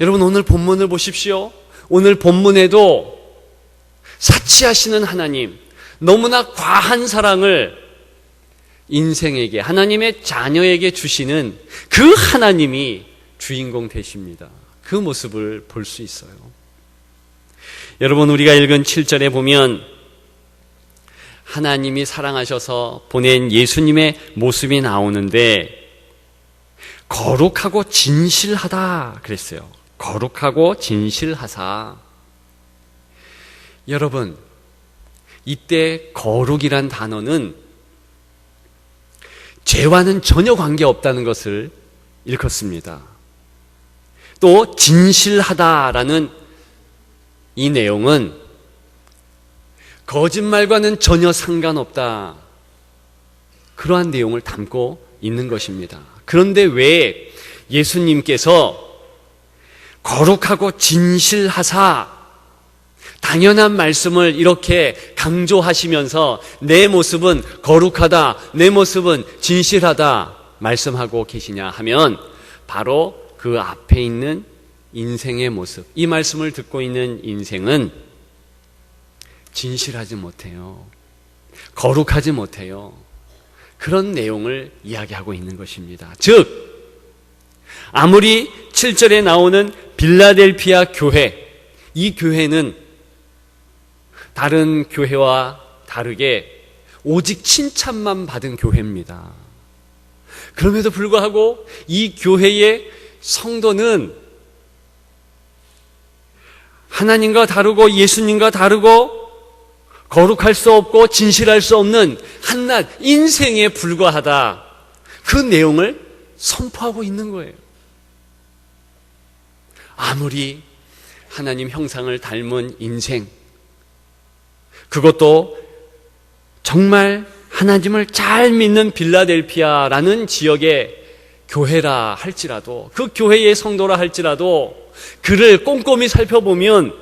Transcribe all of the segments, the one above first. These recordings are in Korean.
여러분, 오늘 본문을 보십시오. 오늘 본문에도 사치하시는 하나님, 너무나 과한 사랑을 인생에게, 하나님의 자녀에게 주시는 그 하나님이 주인공 되십니다. 그 모습을 볼 수 있어요. 여러분, 우리가 읽은 7절에 보면 하나님이 사랑하셔서 보낸 예수님의 모습이 나오는데 거룩하고 진실하다 그랬어요. 거룩하고 진실하사. 여러분, 이때 거룩이란 단어는 죄와는 전혀 관계없다는 것을 일컫습니다. 또 진실하다라는 이 내용은 거짓말과는 전혀 상관없다, 그러한 내용을 담고 있는 것입니다. 그런데 왜 예수님께서 거룩하고 진실하사 당연한 말씀을 이렇게 강조하시면서 내 모습은 거룩하다, 내 모습은 진실하다 말씀하고 계시냐 하면 바로 그 앞에 있는 인생의 모습, 이 말씀을 듣고 있는 인생은 진실하지 못해요. 거룩하지 못해요. 그런 내용을 이야기하고 있는 것입니다. 즉, 아무리 7절에 나오는 빌라델피아 교회, 이 교회는 다른 교회와 다르게 오직 칭찬만 받은 교회입니다. 그럼에도 불구하고 이 교회의 성도는 하나님과 다르고 예수님과 다르고 거룩할 수 없고 진실할 수 없는 한낱 인생에 불과하다, 그 내용을 선포하고 있는 거예요. 아무리 하나님 형상을 닮은 인생, 그것도 정말 하나님을 잘 믿는 빌라델피아라는 지역의 교회라 할지라도, 그 교회의 성도라 할지라도 그를 꼼꼼히 살펴보면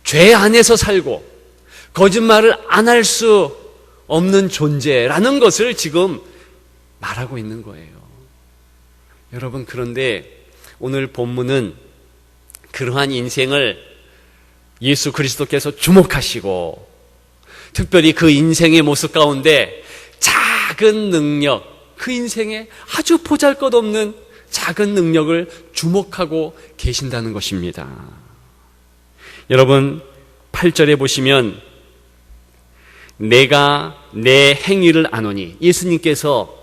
죄 안에서 살고 거짓말을 안 할 수 없는 존재라는 것을 지금 말하고 있는 거예요. 여러분, 그런데 오늘 본문은 그러한 인생을 예수 그리스도께서 주목하시고 특별히 그 인생의 모습 가운데 작은 능력, 그 인생에 아주 보잘것없는 작은 능력을 주목하고 계신다는 것입니다. 여러분, 8절에 보시면 내가 내 행위를 아노니, 예수님께서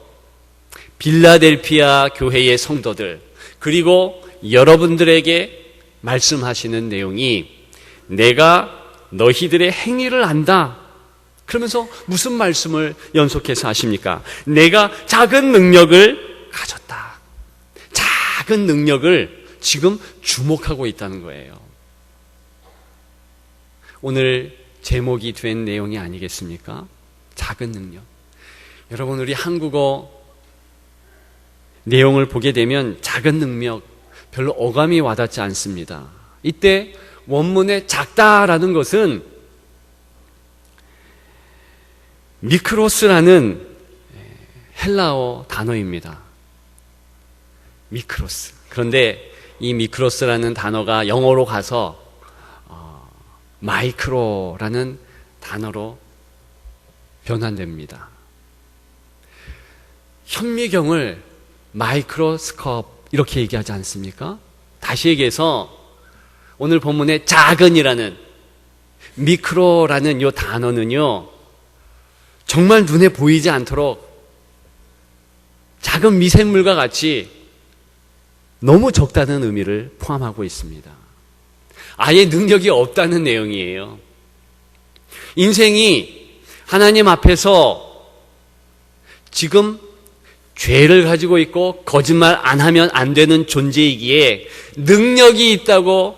빌라델피아 교회의 성도들 그리고 여러분들에게 말씀하시는 내용이 내가 너희들의 행위를 안다. 그러면서 무슨 말씀을 연속해서 하십니까? 내가 작은 능력을 가졌다. 작은 능력을 지금 주목하고 있다는 거예요. 오늘 제목이 된 내용이 아니겠습니까? 작은 능력. 여러분, 우리 한국어 내용을 보게 되면 작은 능력 별로 어감이 와닿지 않습니다. 이때 원문에 작다라는 것은 미크로스라는 헬라어 단어입니다. 미크로스. 그런데 이 미크로스라는 단어가 영어로 가서 마이크로라는 단어로 변환됩니다. 현미경을 마이크로스컵 이렇게 얘기하지 않습니까? 다시 얘기해서 오늘 본문의 작은이라는 미크로라는 이 단어는요, 정말 눈에 보이지 않도록 작은 미생물과 같이 너무 적다는 의미를 포함하고 있습니다. 아예 능력이 없다는 내용이에요. 인생이 하나님 앞에서 지금 죄를 가지고 있고 거짓말 안 하면 안 되는 존재이기에 능력이 있다고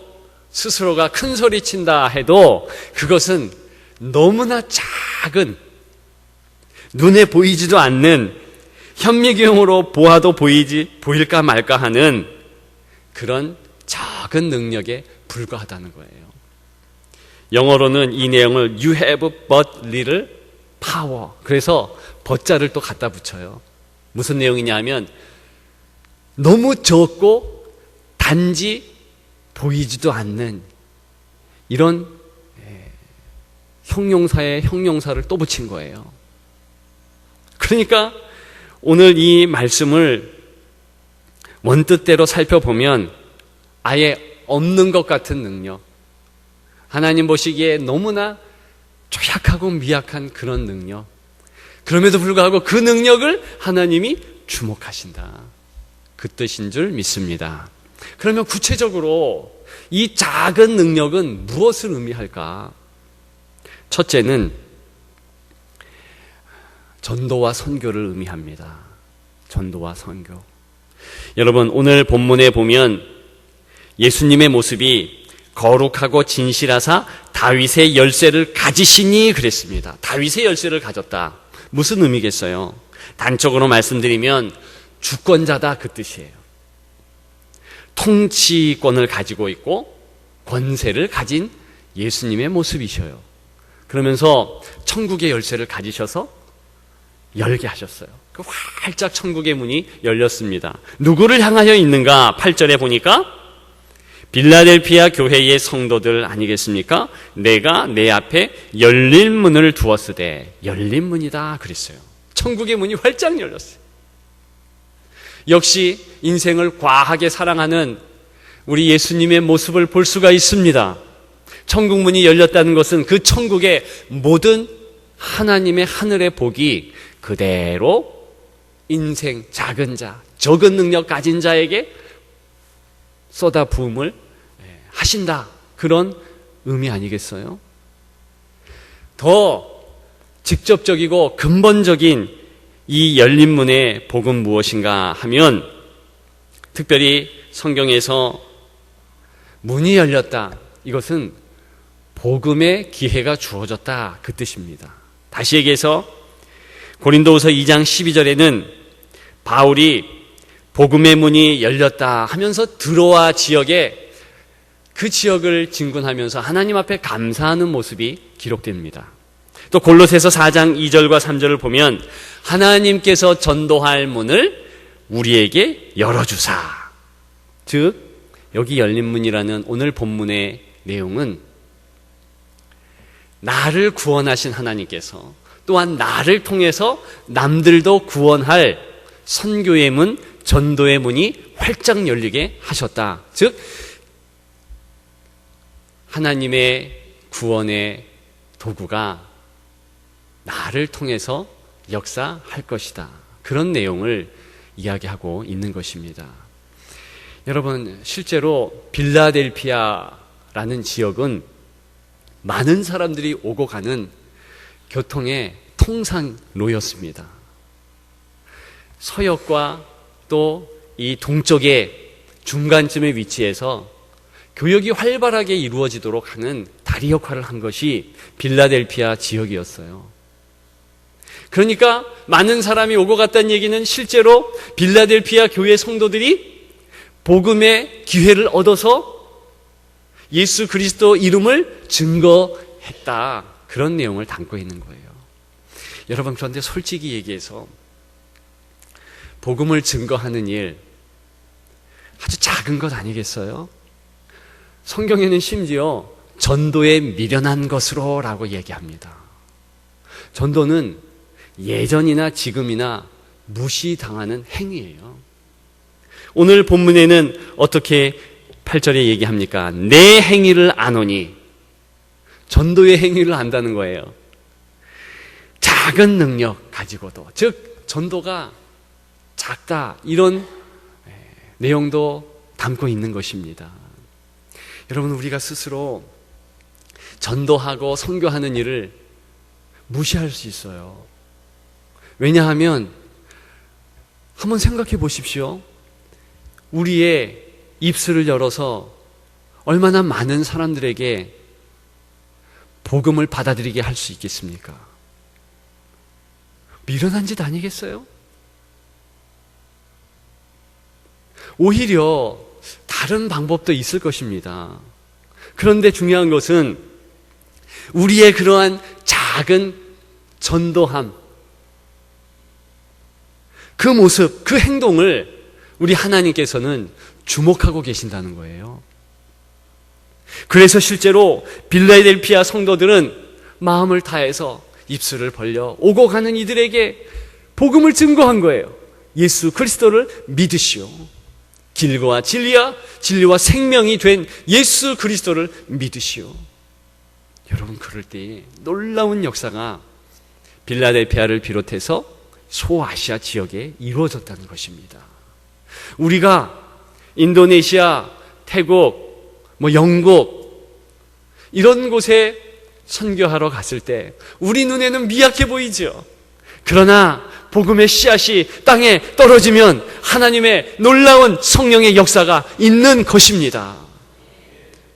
스스로가 큰 소리 친다 해도 그것은 너무나 작은, 눈에 보이지도 않는, 현미경으로 보아도 보일까 말까 하는 그런 작은 능력에 불과하다는 거예요. 영어로는 이 내용을 You have but little power. 그래서 but자를 또 갖다 붙여요. 무슨 내용이냐 하면 너무 적고 단지 보이지도 않는 이런 형용사에 형용사를 또 붙인 거예요. 그러니까 오늘 이 말씀을 원뜻대로 살펴보면 아예 없는 것 같은 능력, 하나님 보시기에 너무나 조약하고 미약한 그런 능력, 그럼에도 불구하고 그 능력을 하나님이 주목하신다, 그 뜻인 줄 믿습니다. 그러면 구체적으로 이 작은 능력은 무엇을 의미할까? 첫째는 전도와 선교를 의미합니다. 전도와 선교. 여러분, 오늘 본문에 보면 예수님의 모습이 거룩하고 진실하사 다윗의 열쇠를 가지시니 그랬습니다. 다윗의 열쇠를 가졌다. 무슨 의미겠어요? 단적으로 말씀드리면 주권자다, 그 뜻이에요. 통치권을 가지고 있고 권세를 가진 예수님의 모습이셔요. 그러면서 천국의 열쇠를 가지셔서 열게 하셨어요. 그 활짝 천국의 문이 열렸습니다. 누구를 향하여 있는가? 8절에 보니까 빌라델피아 교회의 성도들 아니겠습니까? 내가 내 앞에 열린 문을 두었으되, 열린 문이다 그랬어요. 천국의 문이 활짝 열렸어요. 역시 인생을 과하게 사랑하는 우리 예수님의 모습을 볼 수가 있습니다. 천국 문이 열렸다는 것은 그 천국의 모든 하나님의 하늘의 복이 그대로 인생 작은 자, 적은 능력 가진 자에게 쏟아 부음을 하신다, 그런 의미 아니겠어요? 더 직접적이고 근본적인 이 열린 문의 복은 무엇인가 하면, 특별히 성경에서 문이 열렸다, 이것은 복음의 기회가 주어졌다, 그 뜻입니다. 다시 얘기해서 고린도후서 2장 12절에는 바울이 복음의 문이 열렸다 하면서 드로아 지역에, 그 지역을 진군하면서 하나님 앞에 감사하는 모습이 기록됩니다. 또 골로새서 4장 2절과 3절을 보면 하나님께서 전도할 문을 우리에게 열어주사. 즉 여기 열린 문이라는 오늘 본문의 내용은 나를 구원하신 하나님께서 또한 나를 통해서 남들도 구원할 선교의 문, 전도의 문이 활짝 열리게 하셨다. 즉 하나님의 구원의 도구가 나를 통해서 역사할 것이다, 그런 내용을 이야기하고 있는 것입니다. 여러분, 실제로 빌라델피아라는 지역은 많은 사람들이 오고 가는 교통의 통상로였습니다. 서역과 또 이 동쪽의 중간쯤에 위치해서 교역이 활발하게 이루어지도록 하는 다리 역할을 한 것이 빌라델피아 지역이었어요. 그러니까 많은 사람이 오고 갔다는 얘기는 실제로 빌라델피아 교회 성도들이 복음의 기회를 얻어서 예수 그리스도 이름을 증거했다, 그런 내용을 담고 있는 거예요. 여러분, 그런데 솔직히 얘기해서 복음을 증거하는 일 아주 작은 것 아니겠어요? 성경에는 심지어 전도에 미련한 것으로 라고 얘기합니다. 전도는 예전이나 지금이나 무시당하는 행위예요. 오늘 본문에는 어떻게 8절에 얘기합니까? 내 행위를 아노니, 전도의 행위를 안다는 거예요. 작은 능력 가지고도, 즉 전도가 작다, 이런 내용도 담고 있는 것입니다. 여러분, 우리가 스스로 전도하고 선교하는 일을 무시할 수 있어요. 왜냐하면 한번 생각해 보십시오. 우리의 입술을 열어서 얼마나 많은 사람들에게 복음을 받아들이게 할 수 있겠습니까? 미련한 짓 아니겠어요? 오히려 다른 방법도 있을 것입니다. 그런데 중요한 것은 우리의 그러한 작은 전도함, 그 모습, 그 행동을 우리 하나님께서는 주목하고 계신다는 거예요. 그래서 실제로 빌라델피아 성도들은 마음을 다해서 입술을 벌려 오고 가는 이들에게 복음을 증거한 거예요. 예수 그리스도를 믿으시오. 길과 진리와 생명이 된 예수 그리스도를 믿으시오. 여러분, 그럴 때에 놀라운 역사가 빌라델피아를 비롯해서 소아시아 지역에 이루어졌다는 것입니다. 우리가 인도네시아, 태국, 영국 이런 곳에 선교하러 갔을 때 우리 눈에는 미약해 보이죠. 그러나 복음의 씨앗이 땅에 떨어지면 하나님의 놀라운 성령의 역사가 있는 것입니다.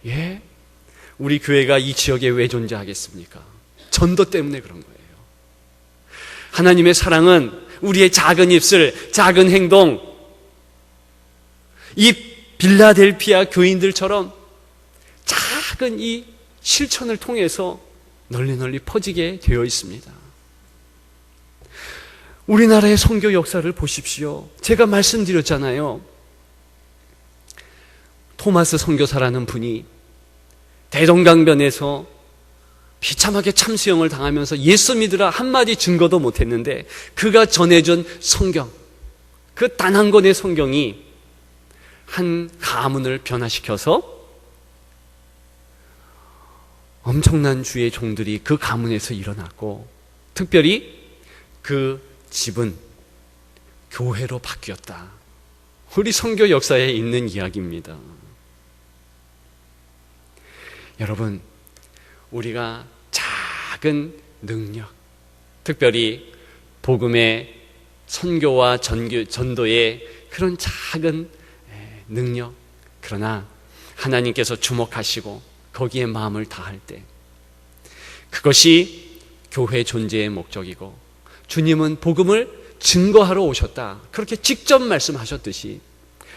예? 우리 교회가 이 지역에 왜 존재하겠습니까? 전도 때문에 그런 거예요. 하나님의 사랑은 우리의 작은 입술, 작은 행동, 이 빌라델피아 교인들처럼 작은 이 실천을 통해서 널리 퍼지게 되어 있습니다. 우리나라의 선교 역사를 보십시오. 제가 말씀드렸잖아요. 토마스 선교사라는 분이 대동강변에서 비참하게 참수형을 당하면서 예수 믿으라 한마디 증거도 못했는데 그가 전해준 성경, 그 단 한 권의 성경이 한 가문을 변화시켜서 엄청난 주의 종들이 그 가문에서 일어났고, 특별히 그 집은 교회로 바뀌었다. 우리 선교 역사에 있는 이야기입니다. 여러분, 우리가 작은 능력, 특별히 복음의 선교와 전도의 그런 작은 능력, 그러나 하나님께서 주목하시고 거기에 마음을 다할 때 그것이 교회 존재의 목적이고, 주님은 복음을 증거하러 오셨다, 그렇게 직접 말씀하셨듯이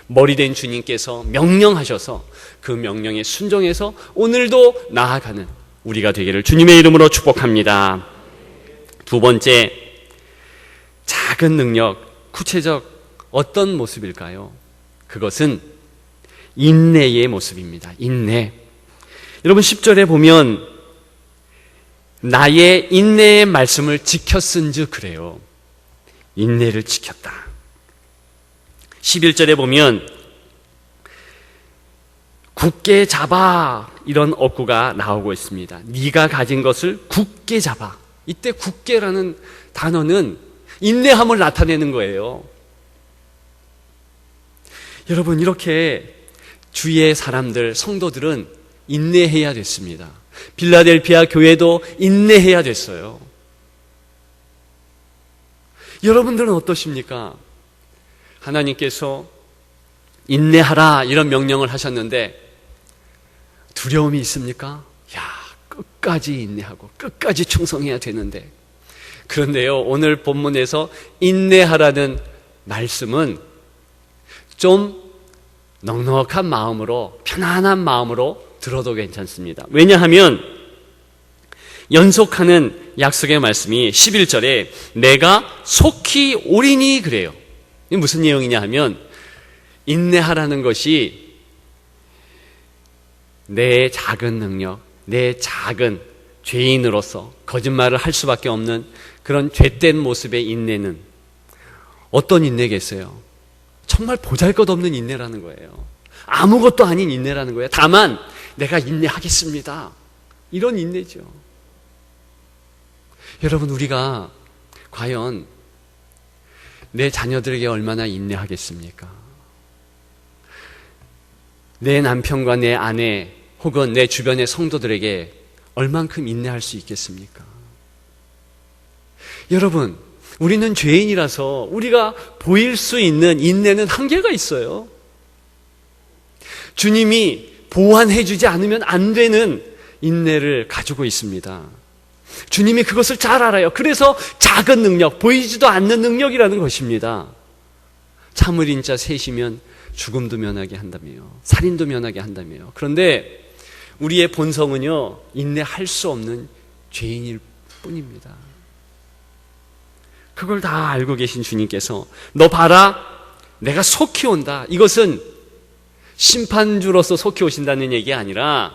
머리된 주님께서 명령하셔서 그 명령에 순종해서 오늘도 나아가는 우리가 되기를 주님의 이름으로 축복합니다. 두 번째, 작은 능력, 구체적 어떤 모습일까요? 그것은 인내의 모습입니다. 인내. 여러분, 10절에 보면 나의 인내의 말씀을 지켰은즉 그래요. 인내를 지켰다. 11절에 보면 굳게 잡아, 이런 어구가 나오고 있습니다. 네가 가진 것을 굳게 잡아. 이때 굳게라는 단어는 인내함을 나타내는 거예요. 여러분, 이렇게 주위의 사람들, 성도들은 인내해야 됐습니다. 빌라델피아 교회도 인내해야 됐어요. 여러분들은 어떠십니까? 하나님께서 인내하라 이런 명령을 하셨는데 두려움이 있습니까? 끝까지 인내하고 끝까지 충성해야 되는데. 그런데요, 오늘 본문에서 인내하라는 말씀은 좀 넉넉한 마음으로, 편안한 마음으로 들어도 괜찮습니다. 왜냐하면 연속하는 약속의 말씀이 11절에 내가 속히 오리니 그래요. 이게 무슨 내용이냐 하면, 인내하라는 것이 내 작은 능력, 내 작은 죄인으로서 거짓말을 할 수밖에 없는 그런 죄된 모습의 인내는 어떤 인내겠어요? 정말 보잘것없는 인내라는 거예요. 아무것도 아닌 인내라는 거예요. 다만 내가 인내하겠습니다, 이런 인내죠. 여러분, 우리가 과연 내 자녀들에게 얼마나 인내하겠습니까? 내 남편과 내 아내 혹은 내 주변의 성도들에게 얼만큼 인내할 수 있겠습니까? 여러분, 우리는 죄인이라서 우리가 보일 수 있는 인내는 한계가 있어요. 주님이 보완해 주지 않으면 안 되는 인내를 가지고 있습니다. 주님이 그것을 잘 알아요. 그래서 작은 능력, 보이지도 않는 능력이라는 것입니다. 참을인 자 셋이면 죽음도 면하게 한다며요. 살인도 면하게 한다며요. 그런데 우리의 본성은요, 인내할 수 없는 죄인일 뿐입니다. 그걸 다 알고 계신 주님께서 너 봐라, 내가 속히 온다. 이것은 심판주로서 속히 오신다는 얘기가 아니라,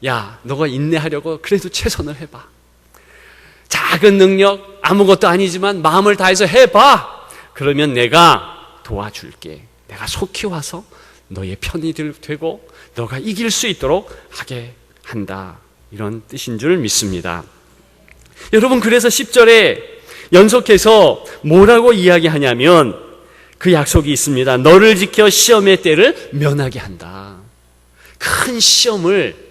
야, 너가 인내하려고 그래도 최선을 해봐. 작은 능력, 아무것도 아니지만 마음을 다해서 해봐. 그러면 내가 도와줄게. 내가 속히 와서 너의 편이 되고 너가 이길 수 있도록 하게 한다. 이런 뜻인 줄 믿습니다. 여러분, 그래서 10절에 연속해서 뭐라고 이야기하냐면 그 약속이 있습니다. 너를 지켜 시험의 때를 면하게 한다. 큰 시험을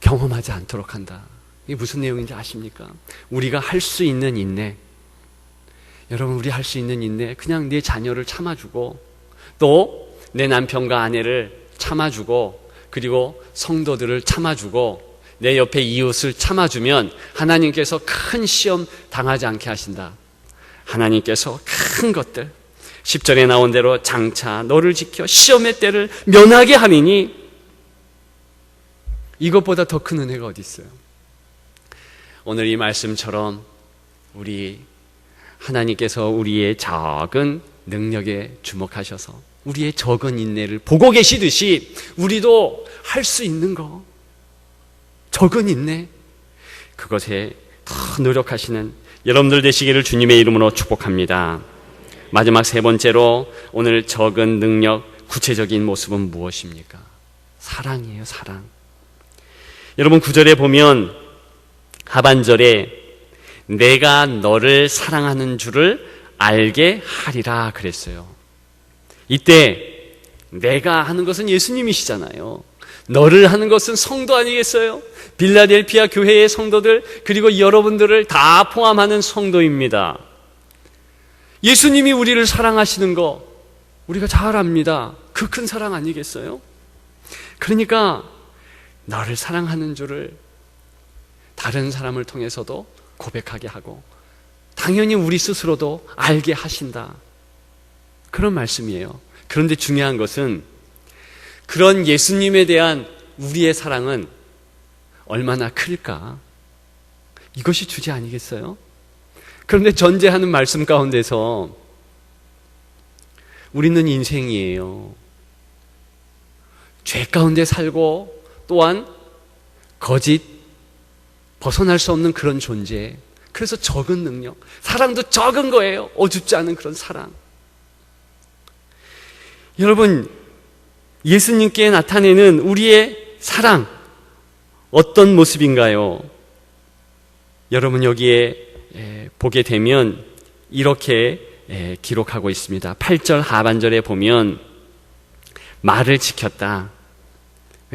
경험하지 않도록 한다. 이게 무슨 내용인지 아십니까? 우리가 할 수 있는 인내, 여러분, 우리 할 수 있는 인내, 그냥 내 자녀를 참아주고 또 내 남편과 아내를 참아주고 그리고 성도들을 참아주고 내 옆에 이웃을 참아주면 하나님께서 큰 시험 당하지 않게 하신다. 하나님께서 큰 것들, 10절에 나온 대로 장차 너를 지켜 시험의 때를 면하게 하리니, 이것보다 더 큰 은혜가 어디 있어요? 오늘 이 말씀처럼 우리 하나님께서 우리의 작은 능력에 주목하셔서 우리의 적은 인내를 보고 계시듯이 우리도 할 수 있는 거, 적은 인내, 그것에 더 노력하시는 여러분들 되시기를 주님의 이름으로 축복합니다. 마지막 세 번째로 오늘 적은 능력, 구체적인 모습은 무엇입니까? 사랑이에요, 사랑. 여러분, 9절에 보면 하반절에 내가 너를 사랑하는 줄을 알게 하리라 그랬어요. 이때 내가 하는 것은 예수님이시잖아요. 너를 하는 것은 성도 아니겠어요? 빌라델피아 교회의 성도들, 그리고 여러분들을 다 포함하는 성도입니다. 예수님이 우리를 사랑하시는 거 우리가 잘 압니다. 그 큰 사랑 아니겠어요? 그러니까 너를 사랑하는 줄을 다른 사람을 통해서도 고백하게 하고 당연히 우리 스스로도 알게 하신다. 그런 말씀이에요. 그런데 중요한 것은 그런 예수님에 대한 우리의 사랑은 얼마나 클까? 이것이 주제 아니겠어요? 그런데 전제하는 말씀 가운데서 우리는 인생이에요. 죄 가운데 살고 또한 거짓, 벗어날 수 없는 그런 존재. 그래서 적은 능력, 사랑도 적은 거예요. 어줍지 않은 그런 사랑. 여러분, 예수님께 나타내는 우리의 사랑, 어떤 모습인가요? 여러분, 여기에 보게 되면 이렇게 기록하고 있습니다. 8절 하반절에 보면 말을 지켰다.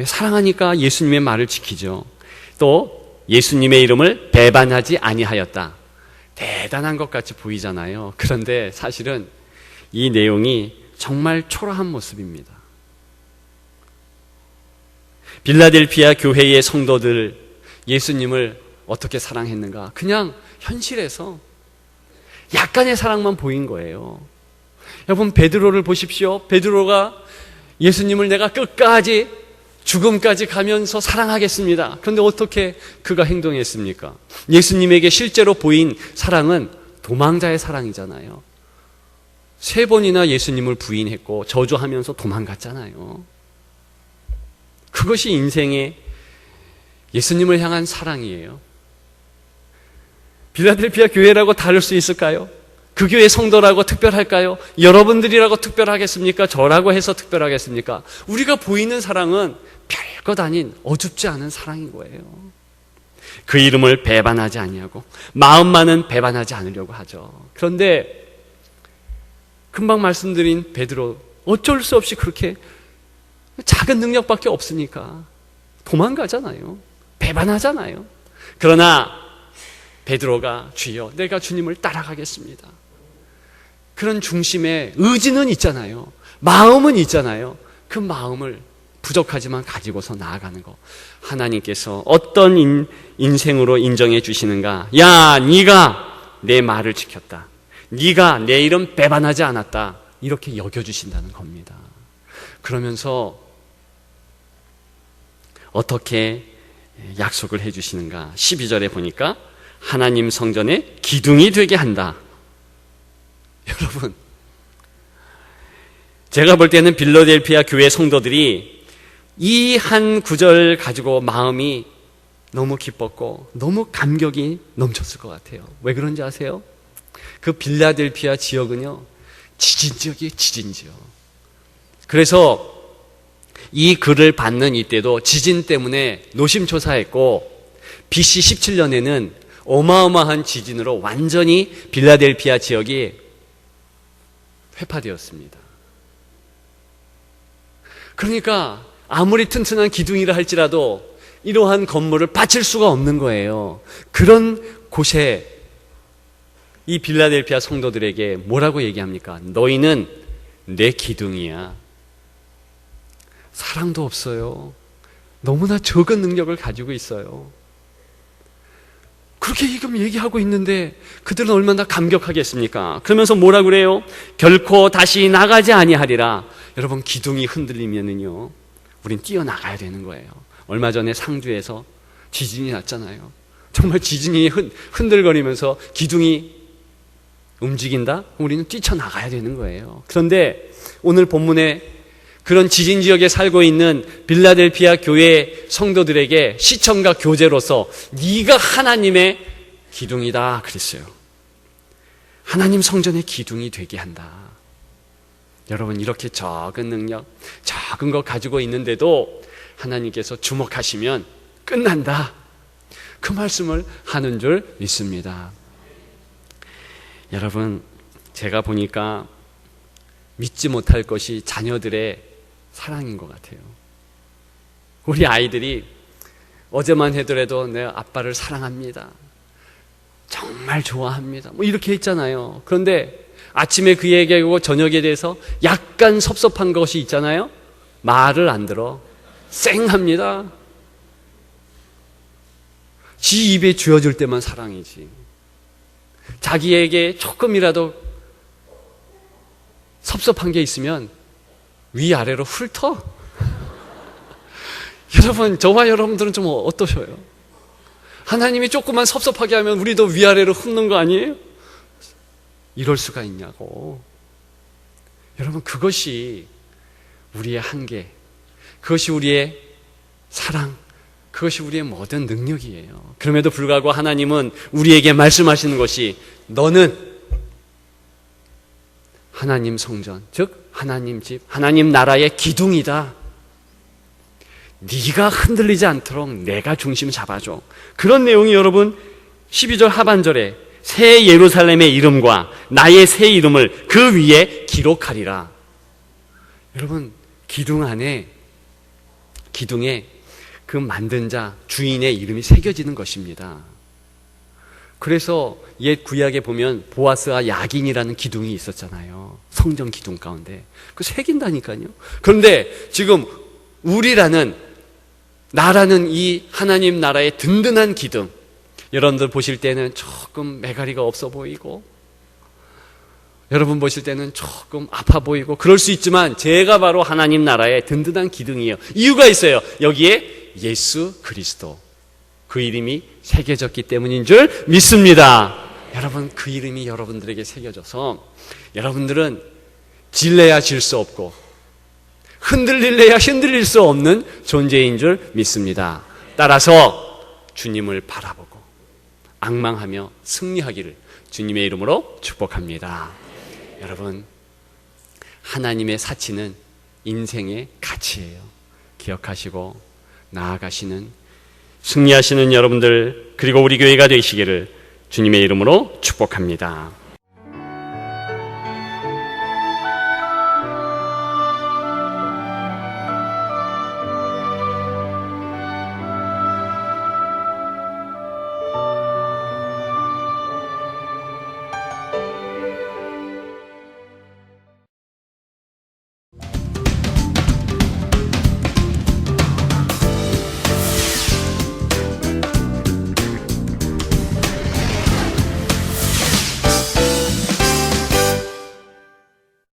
사랑하니까 예수님의 말을 지키죠. 또 예수님의 이름을 배반하지 아니하였다. 대단한 것 같이 보이잖아요. 그런데 사실은 이 내용이 정말 초라한 모습입니다. 빌라델피아 교회의 성도들, 예수님을 어떻게 사랑했는가? 그냥 현실에서 약간의 사랑만 보인 거예요. 여러분, 베드로를 보십시오. 베드로가 예수님을 내가 끝까지 죽음까지 가면서 사랑하겠습니다. 그런데 어떻게 그가 행동했습니까? 예수님에게 실제로 보인 사랑은 도망자의 사랑이잖아요. 3번이나 예수님을 부인했고 저주하면서 도망갔잖아요. 그것이 인생의 예수님을 향한 사랑이에요. 빌라델피아 교회라고 다를 수 있을까요? 그 교회 성도라고 특별할까요? 여러분들이라고 특별하겠습니까? 저라고 해서 특별하겠습니까? 우리가 보이는 사랑은 별것 아닌 어줍지 않은 사랑인 거예요. 그 이름을 배반하지 아니하고 마음만은 배반하지 않으려고 하죠. 그런데 금방 말씀드린 베드로, 어쩔 수 없이 그렇게 작은 능력밖에 없으니까 도망가잖아요. 배반하잖아요. 그러나 베드로가 주여, 내가 주님을 따라가겠습니다. 그런 중심에 의지는 있잖아요. 마음은 있잖아요. 그 마음을 부족하지만 가지고서 나아가는 거. 하나님께서 어떤 인생으로 인정해 주시는가? 야, 네가 내 말을 지켰다. 네가 내 이름 배반하지 않았다. 이렇게 여겨주신다는 겁니다. 그러면서 어떻게 약속을 해주시는가? 12절에 보니까 하나님 성전의 기둥이 되게 한다. 여러분, 제가 볼 때는 빌라델피아 교회 성도들이 이 한 구절 가지고 마음이 너무 기뻤고 너무 감격이 넘쳤을 것 같아요. 왜 그런지 아세요? 그 빌라델피아 지역은요, 지진 지역이에요, 지진 지역. 그래서 이 글을 받는 이때도 지진 때문에 노심초사했고, BC 17년에는 어마어마한 지진으로 완전히 빌라델피아 지역이 회파되었습니다. 그러니까 아무리 튼튼한 기둥이라 할지라도 이러한 건물을 바칠 수가 없는 거예요. 그런 곳에 이 빌라델피아 성도들에게 뭐라고 얘기합니까? 너희는 내 기둥이야. 사랑도 없어요. 너무나 적은 능력을 가지고 있어요. 그렇게 지금 얘기하고 있는데 그들은 얼마나 감격하겠습니까? 그러면서 뭐라 그래요? 결코 다시 나가지 아니하리라. 여러분, 기둥이 흔들리면은요, 우린 뛰어나가야 되는 거예요. 얼마 전에 상주에서 지진이 났잖아요. 정말 지진이 흔들거리면서 기둥이 움직인다? 우리는 뛰쳐나가야 되는 거예요. 그런데 오늘 본문에 그런 지진 지역에 살고 있는 빌라델피아 교회 성도들에게 시청과 교제로서 네가 하나님의 기둥이다 그랬어요. 하나님 성전의 기둥이 되게 한다. 여러분, 이렇게 적은 능력, 적은 것 가지고 있는데도 하나님께서 주목하시면 끝난다. 그 말씀을 하는 줄 믿습니다. 여러분, 제가 보니까 믿지 못할 것이 자녀들의 사랑인 것 같아요. 우리 아이들이 어제만 하더라도 내 아빠를 사랑합니다, 정말 좋아합니다, 뭐 이렇게 했잖아요. 그런데 아침에 그 얘기하고 저녁에 대해서 약간 섭섭한 것이 있잖아요. 말을 안 들어. 쌩합니다. 지 입에 쥐어줄 때만 사랑이지. 자기에게 조금이라도 섭섭한 게 있으면 위아래로 훑어. 여러분, 저와 여러분들은 좀 어떠셔요? 하나님이 조금만 섭섭하게 하면 우리도 위아래로 훑는 거 아니에요? 이럴 수가 있냐고. 여러분, 그것이 우리의 한계, 그것이 우리의 사랑, 그것이 우리의 모든 능력이에요. 그럼에도 불구하고 하나님은 우리에게 말씀하시는 것이 너는 하나님 성전, 즉 하나님 집, 하나님 나라의 기둥이다. 네가 흔들리지 않도록 내가 중심 잡아줘. 그런 내용이 여러분 12절 하반절에 새 예루살렘의 이름과 나의 새 이름을 그 위에 기록하리라. 여러분, 기둥 안에, 기둥에 그 만든 자, 주인의 이름이 새겨지는 것입니다. 그래서 옛 구약에 보면 보아스와 야긴이라는 기둥이 있었잖아요. 성전 기둥 가운데. 그 새긴다니까요. 그런데 지금 우리라는, 나라는 이 하나님 나라의 든든한 기둥, 여러분들 보실 때는 조금 매가리가 없어 보이고, 여러분 보실 때는 조금 아파 보이고 그럴 수 있지만 제가 바로 하나님 나라의 든든한 기둥이에요. 이유가 있어요. 여기에 예수 그리스도, 그 이름이 새겨졌기 때문인 줄 믿습니다. 여러분, 그 이름이 여러분들에게 새겨져서 여러분들은 질래야 질 수 없고 흔들릴래야 흔들릴 수 없는 존재인 줄 믿습니다. 따라서 주님을 바라보고 앙망하며 승리하기를 주님의 이름으로 축복합니다. 여러분, 하나님의 사치는 인생의 가치예요. 기억하시고 나아가시는, 승리하시는 여러분들, 그리고 우리 교회가 되시기를 주님의 이름으로 축복합니다.